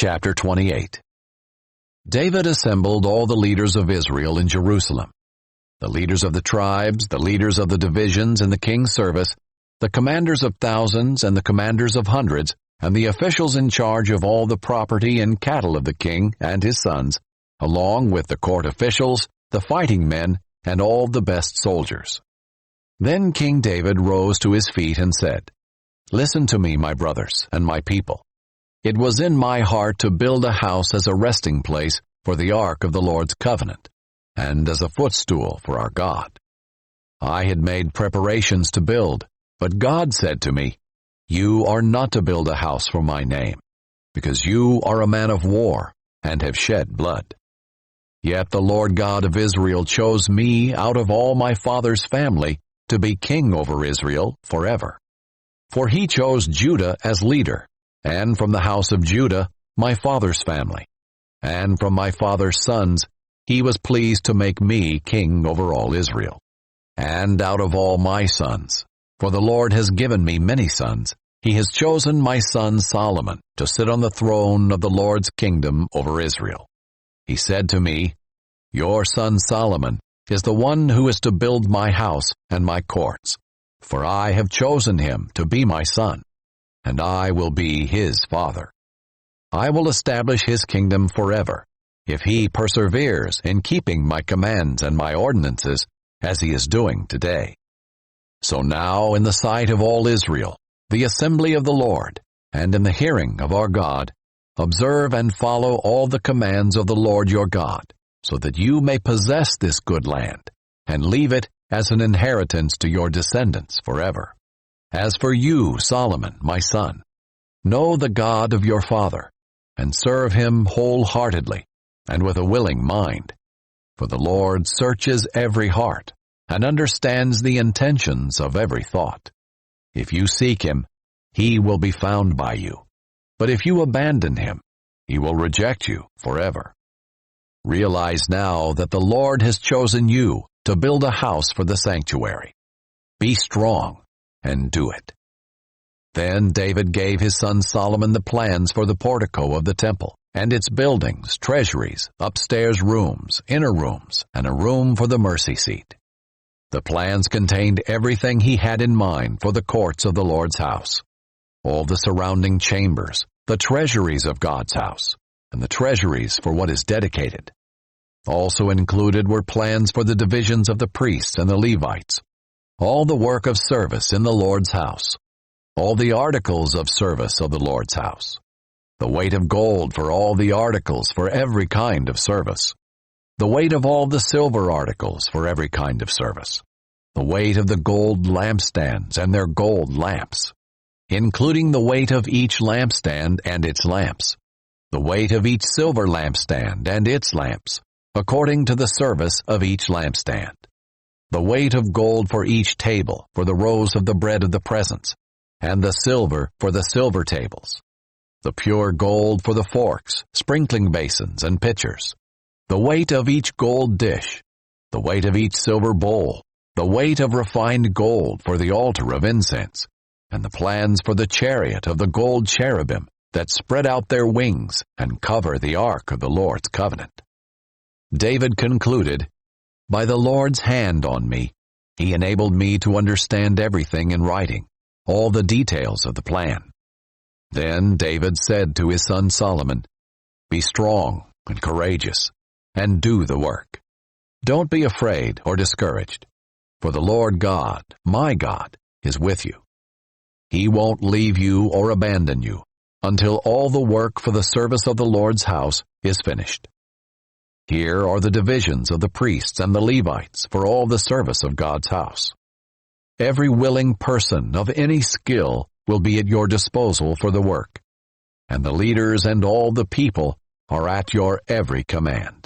Chapter 28. David assembled all the leaders of Israel in Jerusalem, the leaders of the tribes, the leaders of the divisions in the king's service, the commanders of thousands and the commanders of hundreds, and the officials in charge of all the property and cattle of the king and his sons, along with the court officials, the fighting men, and all the best soldiers. Then King David rose to his feet and said, "Listen to me, my brothers and my people. It was in my heart to build a house as a resting place for the ark of the Lord's covenant, and as a footstool for our God. I had made preparations to build, but God said to me, 'You are not to build a house for my name, because you are a man of war and have shed blood.' Yet the Lord God of Israel chose me out of all my father's family to be king over Israel forever. For he chose Judah as leader, and from the house of Judah, my father's family, and from my father's sons, he was pleased to make me king over all Israel. And out of all my sons, for the Lord has given me many sons, he has chosen my son Solomon to sit on the throne of the Lord's kingdom over Israel. He said to me, 'Your son Solomon is the one who is to build my house and my courts, for I have chosen him to be my son, and I will be his father. I will establish his kingdom forever, if he perseveres in keeping my commands and my ordinances, as he is doing today.' So now, in the sight of all Israel, the assembly of the Lord, and in the hearing of our God, observe and follow all the commands of the Lord your God, so that you may possess this good land, and leave it as an inheritance to your descendants forever. As for you, Solomon, my son, know the God of your father, and serve him wholeheartedly, and with a willing mind. For the Lord searches every heart, and understands the intentions of every thought. If you seek him, he will be found by you. But if you abandon him, he will reject you forever. Realize now that the Lord has chosen you to build a house for the sanctuary. Be strong and do it." Then David gave his son Solomon the plans for the portico of the temple, and its buildings, treasuries, upstairs rooms, inner rooms, and a room for the mercy seat. The plans contained everything he had in mind for the courts of the Lord's house, all the surrounding chambers, the treasuries of God's house, and the treasuries for what is dedicated. Also included were plans for the divisions of the priests and the Levites, all the work of service in the Lord's house, all the articles of service of the Lord's house, the weight of gold for all the articles for every kind of service, the weight of all the silver articles for every kind of service, the weight of the gold lampstands and their gold lamps, including the weight of each lampstand and its lamps, the weight of each silver lampstand and its lamps, according to the service of each lampstand, the weight of gold for each table for the rows of the bread of the presence, and the silver for the silver tables, the pure gold for the forks, sprinkling basins, and pitchers, the weight of each gold dish, the weight of each silver bowl, the weight of refined gold for the altar of incense, and the plans for the chariot of the gold cherubim that spread out their wings and cover the ark of the Lord's covenant. David concluded, "By the Lord's hand on me, he enabled me to understand everything in writing, all the details of the plan." Then David said to his son Solomon, "Be strong and courageous, and do the work. Don't be afraid or discouraged, for the Lord God, my God, is with you. He won't leave you or abandon you until all the work for the service of the Lord's house is finished. Here are the divisions of the priests and the Levites for all the service of God's house. Every willing person of any skill will be at your disposal for the work, and the leaders and all the people are at your every command.